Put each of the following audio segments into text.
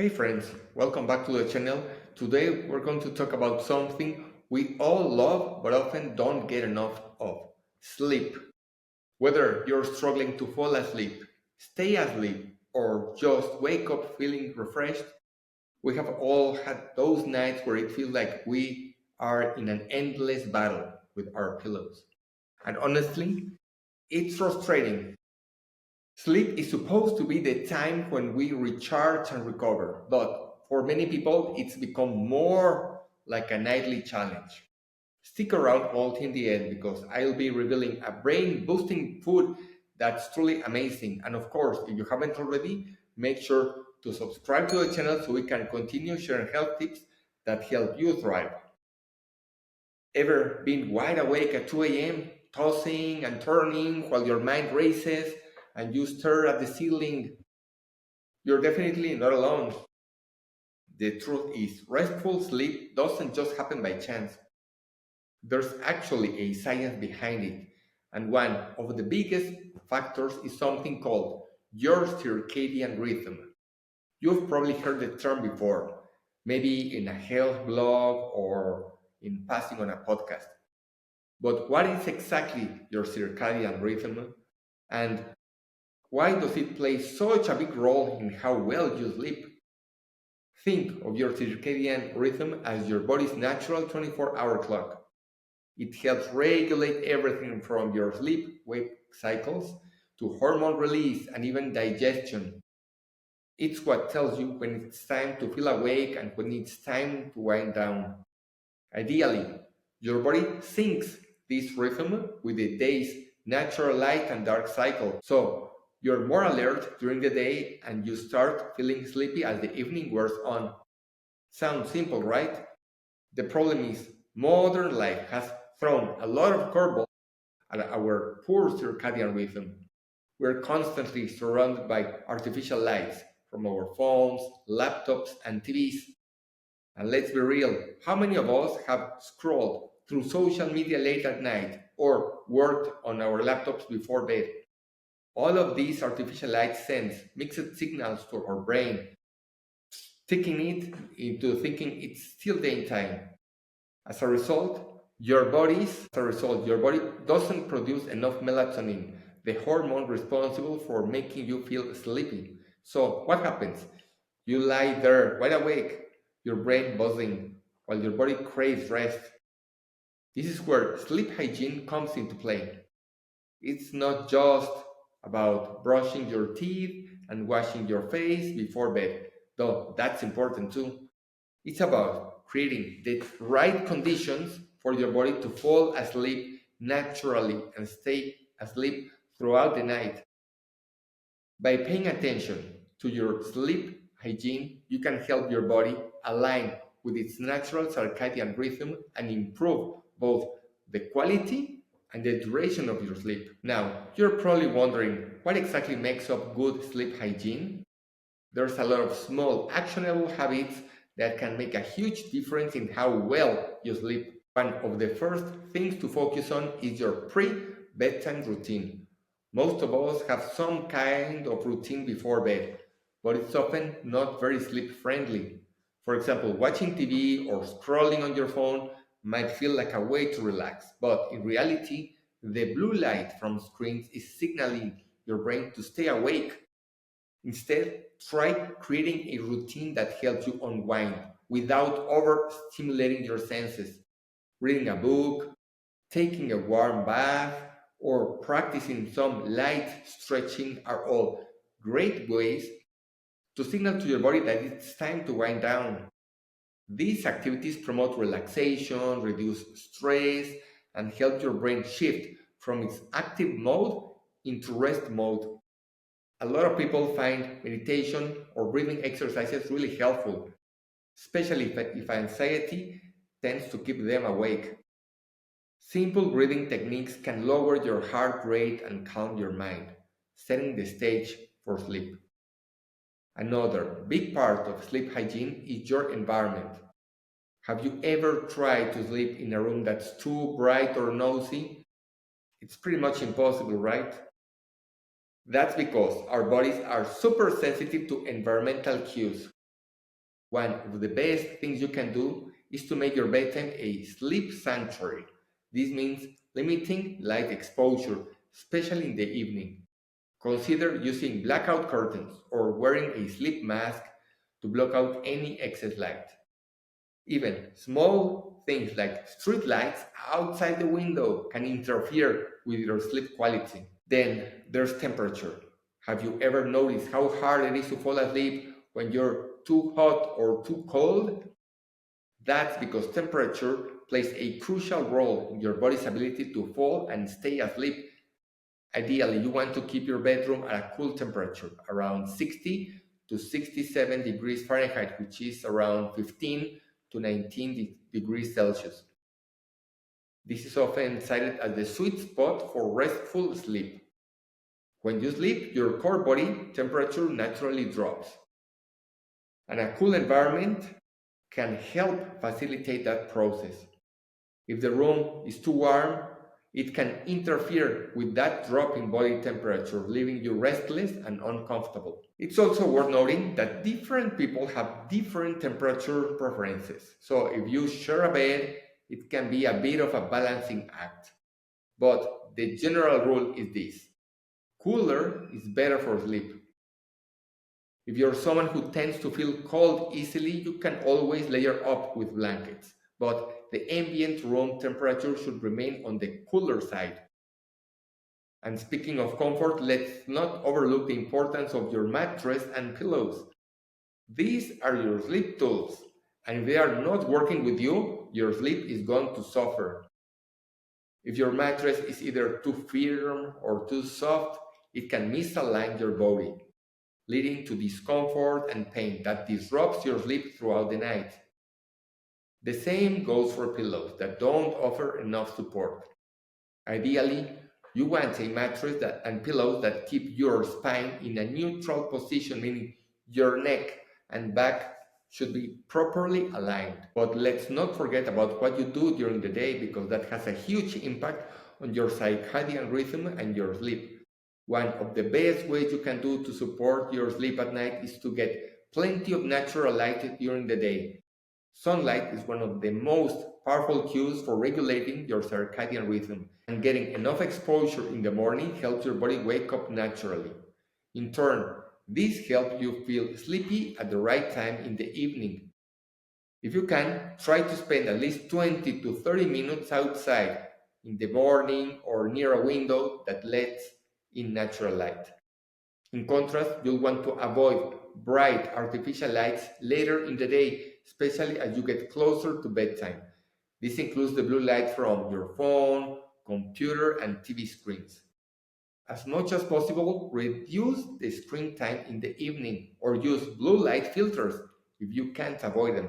Hey friends, welcome back to the channel. Today we're going to talk about something we all love but often don't get enough of: sleep. Whether you're struggling to fall asleep, stay asleep, or just wake up feeling refreshed, we have all had those nights where it feels like we are in an endless battle with our pillows. And honestly, it's frustrating. Sleep is supposed to be the time when we recharge and recover, but for many people, it's become more like a nightly challenge. Stick around all in the end because I'll be revealing a brain boosting food that's truly amazing. And of course, if you haven't already, make sure to subscribe to the channel so we can continue sharing health tips that help you thrive. Ever been wide awake at 2 a.m., tossing and turning while your mind races and you stare at the ceiling? You're definitely not alone. The truth is, restful sleep doesn't just happen by chance. There's actually a science behind it, and one of the biggest factors is something called your circadian rhythm. You've probably heard the term before, maybe in a health blog or in passing on a podcast. But what is exactly your circadian rhythm, and why does it play such a big role in how well you sleep? Think of your circadian rhythm as your body's natural 24-hour clock. It helps regulate everything from your sleep wake cycles to hormone release and even digestion. It's what tells you when it's time to feel awake and when it's time to wind down. Ideally, your body syncs this rhythm with the day's natural light and dark cycle. So you're more alert during the day and you start feeling sleepy as the evening wears on. Sounds simple, right? The problem is modern life has thrown a lot of curveballs at our poor circadian rhythm. We're constantly surrounded by artificial lights from our phones, laptops, and TVs. And let's be real, how many of us have scrolled through social media late at night or worked on our laptops before bed? All of these artificial lights send mixed signals to our brain, tricking it into thinking it's still daytime. Your body doesn't produce enough melatonin, the hormone responsible for making you feel sleepy. So what happens? You lie there wide awake, your brain buzzing, while your body craves rest. This is where sleep hygiene comes into play. It's not just about brushing your teeth and washing your face before bed, though that's important too. It's about creating the right conditions for your body to fall asleep naturally and stay asleep throughout the night. By paying attention to your sleep hygiene, you can help your body align with its natural circadian rhythm and improve both the quality and the duration of your sleep. Now, you're probably wondering what exactly makes up good sleep hygiene? There's a lot of small, actionable habits that can make a huge difference in how well you sleep. One of the first things to focus on is your pre-bedtime routine. Most of us have some kind of routine before bed, but it's often not very sleep friendly. For example, watching TV or scrolling on your phone might feel like a way to relax, but in reality, the blue light from screens is signaling your brain to stay awake. Instead, try creating a routine that helps you unwind without overstimulating your senses. Reading a book, taking a warm bath, or practicing some light stretching are all great ways to signal to your body that it's time to wind down. These activities promote relaxation, reduce stress, and help your brain shift from its active mode into rest mode. A lot of people find meditation or breathing exercises really helpful, especially if anxiety tends to keep them awake. Simple breathing techniques can lower your heart rate and calm your mind, setting the stage for sleep. Another big part of sleep hygiene is your environment. Have you ever tried to sleep in a room that's too bright or noisy? It's pretty much impossible, right? That's because our bodies are super sensitive to environmental cues. One of the best things you can do is to make your bedtime a sleep sanctuary. This means limiting light exposure, especially in the evening. Consider using blackout curtains or wearing a sleep mask to block out any excess light. Even small things like street lights outside the window can interfere with your sleep quality. Then there's temperature. Have you ever noticed how hard it is to fall asleep when you're too hot or too cold? That's because temperature plays a crucial role in your body's ability to fall and stay asleep. Ideally, you want to keep your bedroom at a cool temperature, around 60 to 67 degrees Fahrenheit, which is around 15 to 19 degrees Celsius. This is often cited as the sweet spot for restful sleep. When you sleep, your core body temperature naturally drops, and a cool environment can help facilitate that process. If the room is too warm, it can interfere with that drop in body temperature, leaving you restless and uncomfortable. It's also worth noting that different people have different temperature preferences. So if you share a bed, it can be a bit of a balancing act. But the general rule is this: cooler is better for sleep. If you're someone who tends to feel cold easily, you can always layer up with blankets, but the ambient room temperature should remain on the cooler side. And speaking of comfort, let's not overlook the importance of your mattress and pillows. These are your sleep tools, and if they are not working with you, your sleep is going to suffer. If your mattress is either too firm or too soft, it can misalign your body, leading to discomfort and pain that disrupts your sleep throughout the night. The same goes for pillows that don't offer enough support. Ideally, you want a mattress and pillows that keep your spine in a neutral position, meaning your neck and back should be properly aligned. But let's not forget about what you do during the day, because that has a huge impact on your circadian rhythm and your sleep. One of the best ways you can do to support your sleep at night is to get plenty of natural light during the day. Sunlight is one of the most powerful cues for regulating your circadian rhythm, and getting enough exposure in the morning helps your body wake up naturally. In turn, this helps you feel sleepy at the right time in the evening. If you can, try to spend at least 20 to 30 minutes outside in the morning or near a window that lets in natural light. In contrast, you'll want to avoid bright artificial lights later in the day, especially as you get closer to bedtime. This includes the blue light from your phone, computer, and TV screens. As much as possible, reduce the screen time in the evening or use blue light filters if you can't avoid them.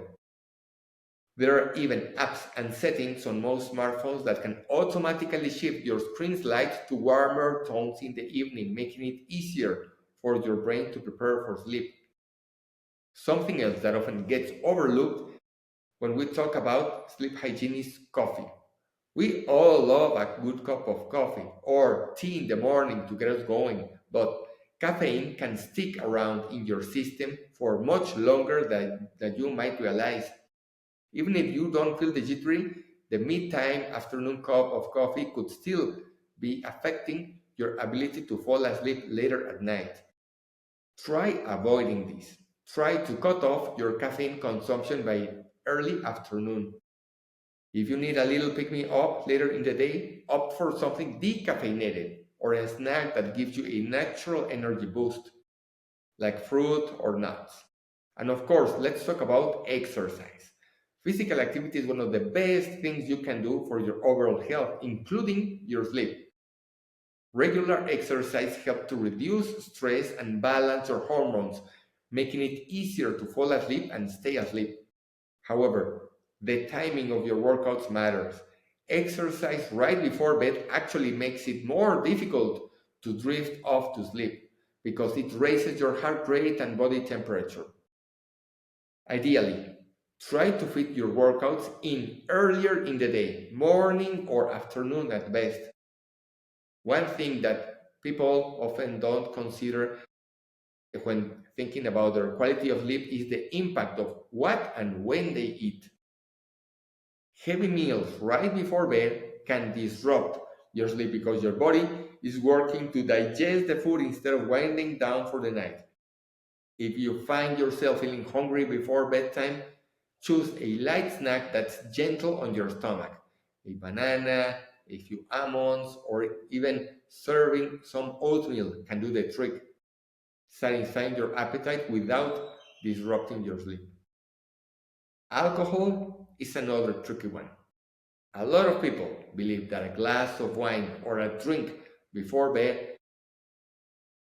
There are even apps and settings on most smartphones that can automatically shift your screen's light to warmer tones in the evening, making it easier for your brain to prepare for sleep. Something else that often gets overlooked when we talk about sleep hygiene is coffee. We all love a good cup of coffee or tea in the morning to get us going, but caffeine can stick around in your system for much longer than you might realize. Even if you don't feel the jittery, the mid-time afternoon cup of coffee could still be affecting your ability to fall asleep later at night. Try avoiding this. Try to cut off your caffeine consumption by early afternoon. If you need a little pick-me-up later in the day, opt for something decaffeinated or a snack that gives you a natural energy boost, like fruit or nuts. And of course, let's talk about exercise. Physical activity is one of the best things you can do for your overall health, including your sleep. Regular exercise helps to reduce stress and balance your hormones, making it easier to fall asleep and stay asleep. However, the timing of your workouts matters. Exercise right before bed actually makes it more difficult to drift off to sleep because it raises your heart rate and body temperature. Ideally, try to fit your workouts in earlier in the day, morning or afternoon at best. One thing that people often don't consider when thinking about their quality of sleep is the impact of what and when they eat. Heavy meals right before bed can disrupt your sleep because your body is working to digest the food instead of winding down for the night. If you find yourself feeling hungry before bedtime, choose a light snack that's gentle on your stomach. A banana, a few almonds, or even serving some oatmeal can do the trick, satisfying your appetite without disrupting your sleep. Alcohol is another tricky one. A lot of people believe that a glass of wine or a drink before bed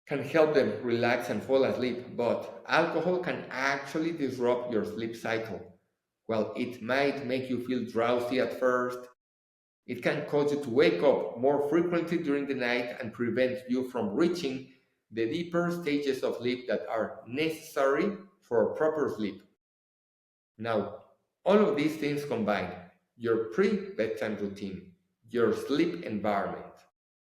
can help them relax and fall asleep, but alcohol can actually disrupt your sleep cycle. While it might make you feel drowsy at first, it can cause you to wake up more frequently during the night and prevent you from reaching the deeper stages of sleep that are necessary for proper sleep. Now, all of these things combined, your pre-bedtime routine, your sleep environment,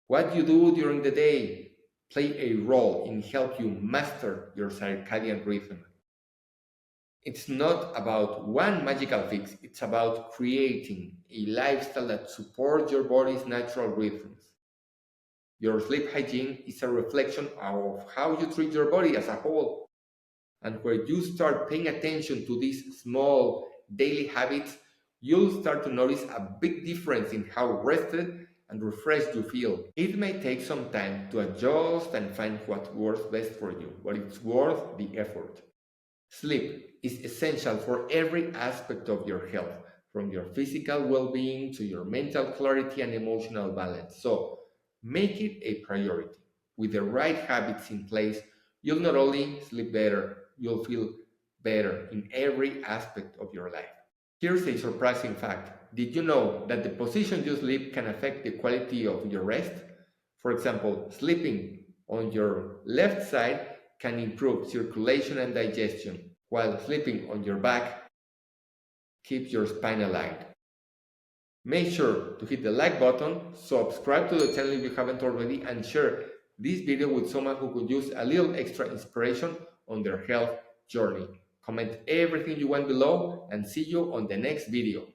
what you do during the day play a role in help you master your circadian rhythm. It's not about one magical fix, it's about creating a lifestyle that supports your body's natural rhythms. Your sleep hygiene is a reflection of how you treat your body as a whole. And where you start paying attention to these small daily habits, you'll start to notice a big difference in how rested and refreshed you feel. It may take some time to adjust and find what works best for you, but it's worth the effort. Sleep is essential for every aspect of your health, from your physical well being to your mental clarity and emotional balance. So make it a priority. With the right habits in place, you'll not only sleep better, you'll feel better in every aspect of your life. Here's a surprising fact. Did you know that the position you sleep can affect the quality of your rest? For example, sleeping on your left side can improve circulation and digestion, while sleeping on your back keeps your spine aligned. Make sure to hit the like button, subscribe to the channel if you haven't already, and share this video with someone who could use a little extra inspiration on their health journey. Comment everything you want below and see you on the next video.